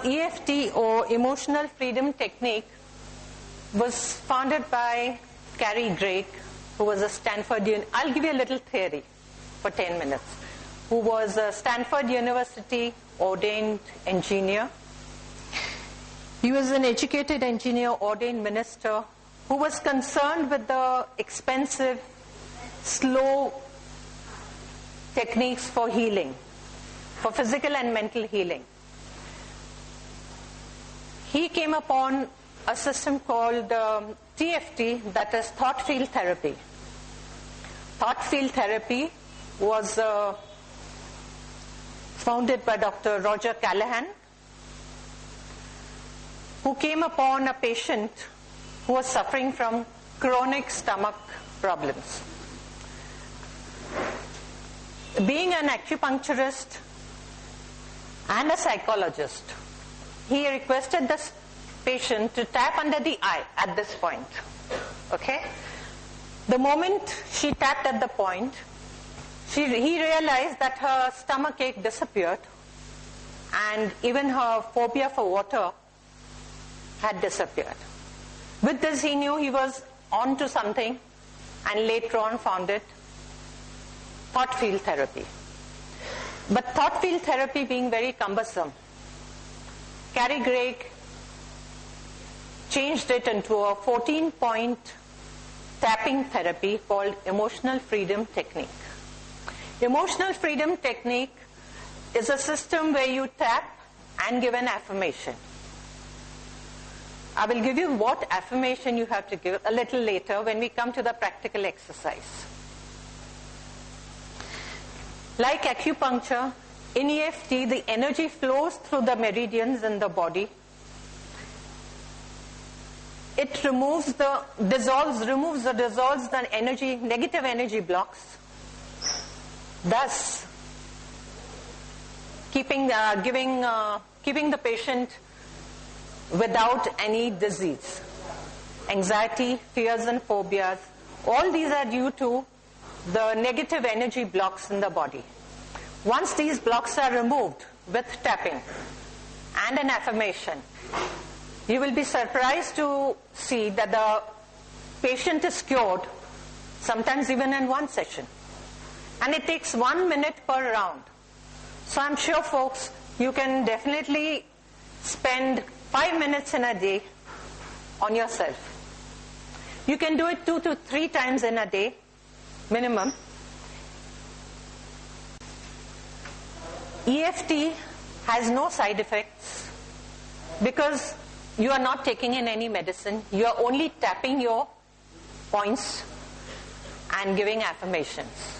EFT or Emotional Freedom Technique was founded by Cary Graig, who was a I'll give you a little theory for 10 minutes, who was a Stanford University ordained engineer. He was an educated engineer, ordained minister, who was concerned with the expensive, slow techniques for healing, for physical and mental healing. He came upon a system called TFT, that is thought field therapy. Thought field therapy was founded by Dr. Roger Callahan, who came upon a patient who was suffering from chronic stomach problems. Being an acupuncturist and a psychologist, he requested this patient to tap under the eye at this point. Okay? The moment she tapped at the point, he realized that her stomach ache disappeared and even her phobia for water had disappeared. With this, he knew he was on to something, and later on found it thought field therapy. But thought field therapy being very cumbersome, Cary Graig changed it into a 14-point tapping therapy called Emotional Freedom Technique. Emotional Freedom Technique is a system where you tap and give an affirmation. I will give you what affirmation you have to give a little later when we come to the practical exercise. Like acupuncture, in EFT the energy flows through the meridians in the body. It removes the energy, negative energy blocks, thus keeping the patient without any disease. Anxiety, fears and phobias, all these are due to the negative energy blocks in the body. Once these blocks are removed with tapping and an affirmation, you will be surprised to see that the patient is cured, sometimes even in one session. And it takes 1 minute per round. So I'm sure, folks, you can definitely spend 5 minutes in a day on yourself. You can do it 2 to 3 times in a day, minimum. EFT has no side effects because you are not taking in any medicine. You are only tapping your points and giving affirmations.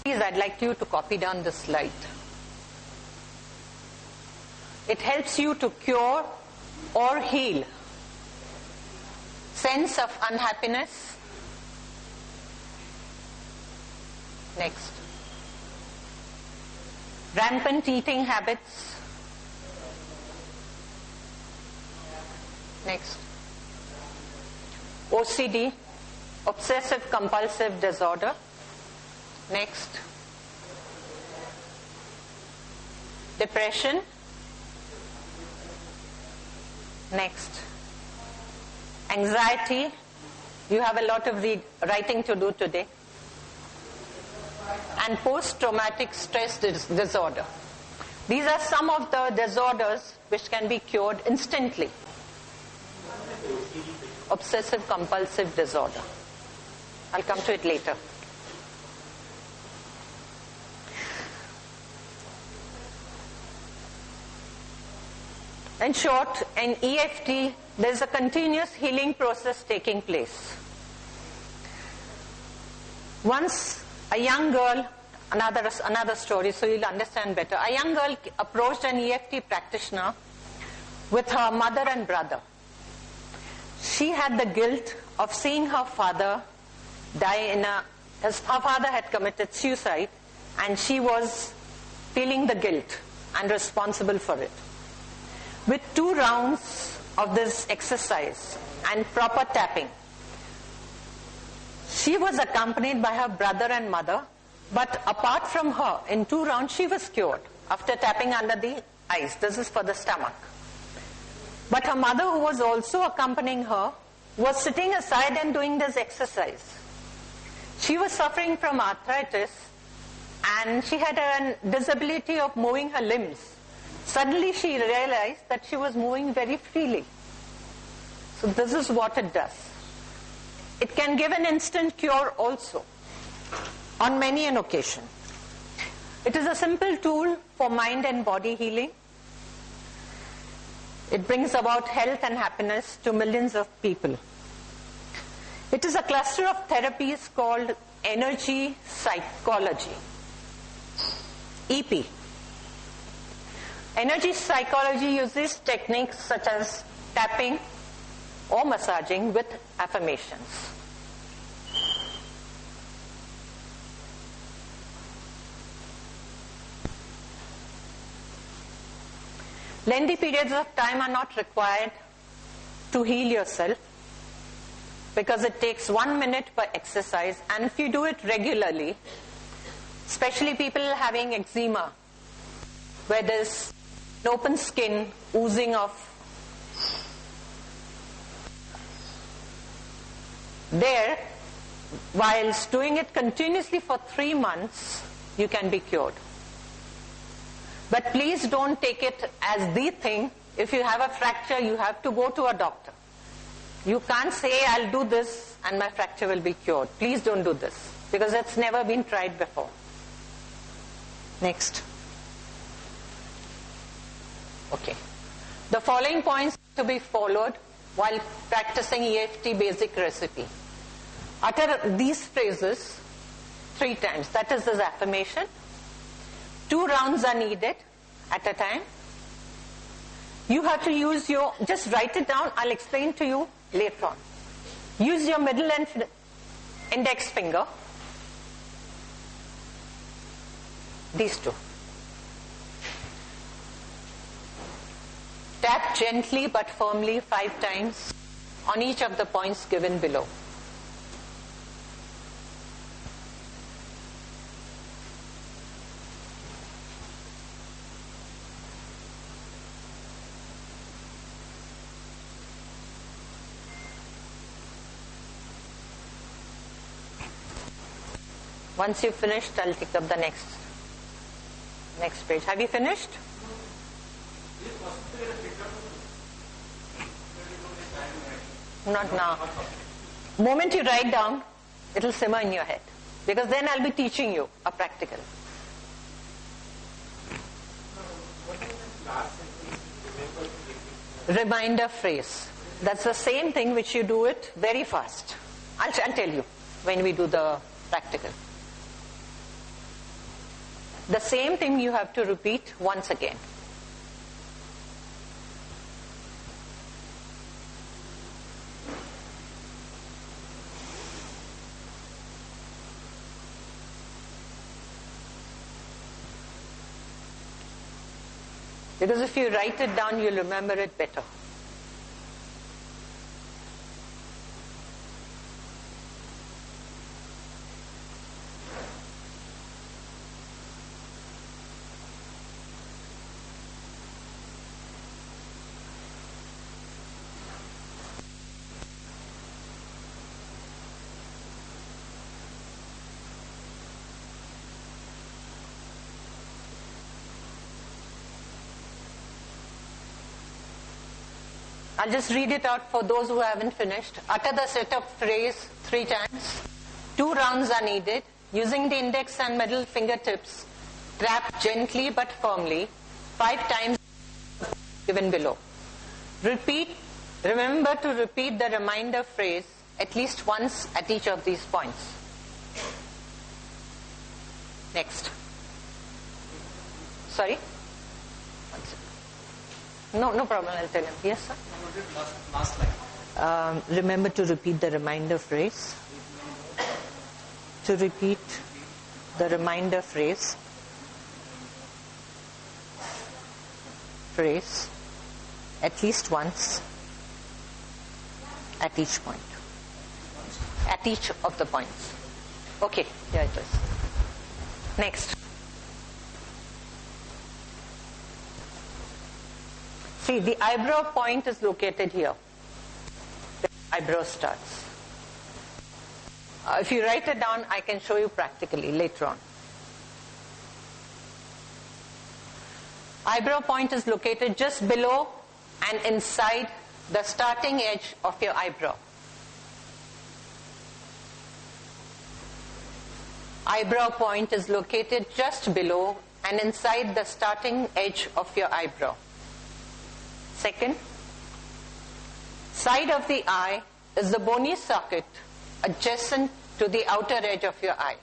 Please, I'd like you to copy down this slide. It helps you to cure or heal sense of unhappiness. Next. Rampant eating habits. Next. OCD, obsessive compulsive disorder. Next. Depression. Next. Anxiety. You have a lot of writing to do today. And post-traumatic stress disorder. These are some of the disorders which can be cured instantly. Obsessive compulsive disorder. I'll come to it later. In short, in EFT, there's a continuous healing process taking place. Once a young girl, another story so you'll understand better. A young girl approached an EFT practitioner with her mother and brother. She had the guilt of seeing her father die her father had committed suicide, and she was feeling the guilt and responsible for it. With 2 rounds of this exercise and proper tapping, she was accompanied by her brother and mother, but apart from her, in 2 rounds she was cured after tapping under the eyes. This is for the stomach. But her mother, who was also accompanying her, was sitting aside and doing this exercise. She was suffering from arthritis and she had a disability of moving her limbs. Suddenly she realized that she was moving very freely. So this is what it does. It can give an instant cure also, on many an occasion. It is a simple tool for mind and body healing. It brings about health and happiness to millions of people. It is a cluster of therapies called energy psychology, EP. Energy psychology uses techniques such as tapping or massaging with affirmations. Lengthy periods of time are not required to heal yourself because it takes 1 minute per exercise, and if you do it regularly, especially people having eczema, where there's an open skin, oozing of there, whilst doing it continuously for 3 months, you can be cured. But please don't take it as the thing. If you have a fracture, you have to go to a doctor. You can't say, I'll do this and my fracture will be cured. Please don't do this, because it's never been tried before. Next. Okay. The following points to be followed while practicing EFT basic recipe. Utter these phrases 3 times. That is this affirmation. 2 rounds are needed at a time. You have to use your, just write it down, I'll explain to you later on. Use your middle and index finger. These 2. Tap gently but firmly 5 times on each of the points given below. Once you've finished, I'll take up the next page. Have you finished? Not now. Moment you write down, it'll simmer in your head. Because then I'll be teaching you a practical. Reminder phrase. That's the same thing which you do it very fast. I'll tell you when we do the practical. The same thing you have to repeat once again. Because if you write it down, you'll remember it better. I'll just read it out for those who haven't finished. Utter the setup phrase 3 times. 2 rounds are needed. Using the index and middle fingertips, tap gently but firmly 5 times given below. Remember to repeat the reminder phrase at least once at each of these points. Next. Sorry? No problem, I'll tell him. Yes, sir? Last line. Remember to repeat the reminder phrase. To repeat the reminder phrase at least once at each point. At each of the points. Okay, yeah, it is. Next. See, the eyebrow point is located here. The eyebrow starts. If you write it down, I can show you practically later on. Eyebrow point is located just below and inside the starting edge of your eyebrow. Eyebrow point is located just below and inside the starting edge of your eyebrow. Second, side of the eye is the bony socket adjacent to the outer edge of your eye.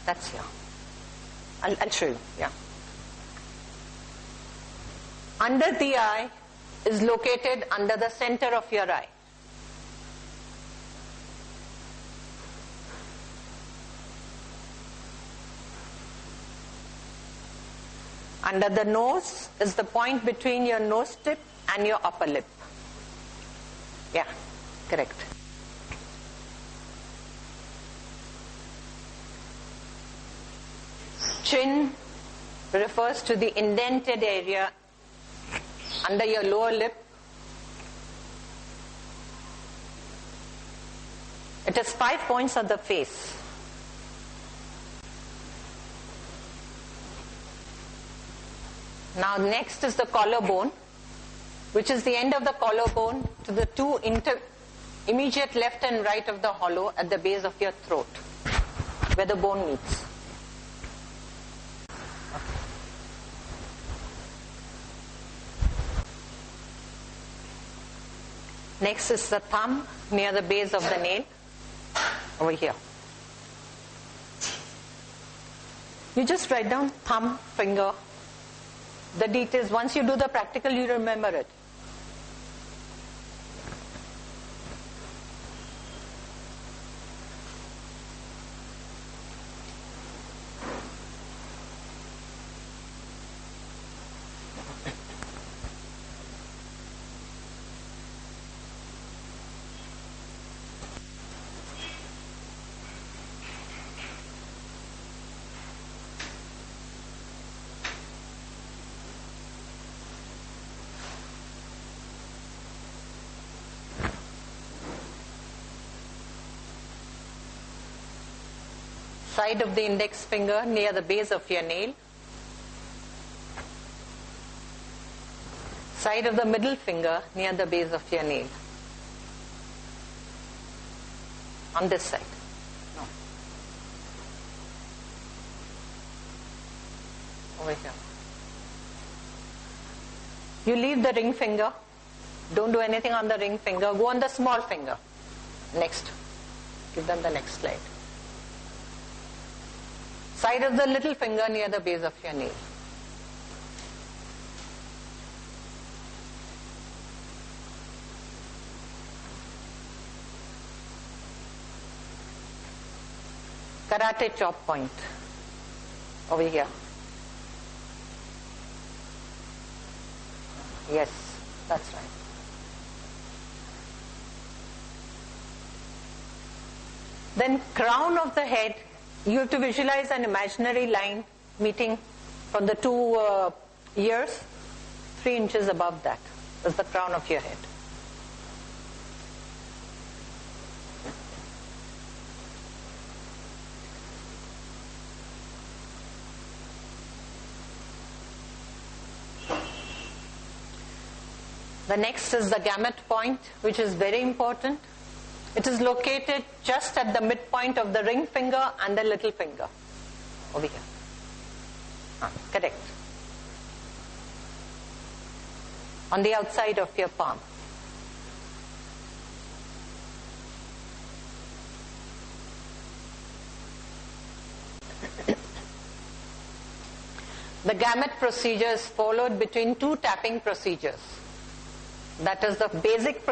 That's here. I'll show you. Yeah. Under the eye is located under the center of your eye. Under the nose is the point between your nose tip and your upper lip. Yeah, correct. Chin refers to the indented area under your lower lip. It is 5 points of the face. Now next is the collarbone, which is the end of the collarbone to the two immediate left and right of the hollow at the base of your throat, where the bone meets. Next is the thumb near the base of the nail, over here. You just write down thumb, finger, the details. Once you do the practical, you remember it. Side of the index finger near the base of your nail. Side of the middle finger near the base of your nail. On this side. No. Over here. You leave the ring finger. Don't do anything on the ring finger. Go on the small finger. Next. Give them the next slide. Side of the little finger near the base of your nail. Karate chop point. Over here. Yes, that's right. Then crown of the head. You have to visualize an imaginary line meeting from the two ears, 3 inches above that is the crown of your head. The next is the gamut point, which is very important. It is located just at the midpoint of the ring finger and the little finger. Over here. Correct. On the outside of your palm. The gamut procedure is followed between 2 tapping procedures. That is the basic procedure.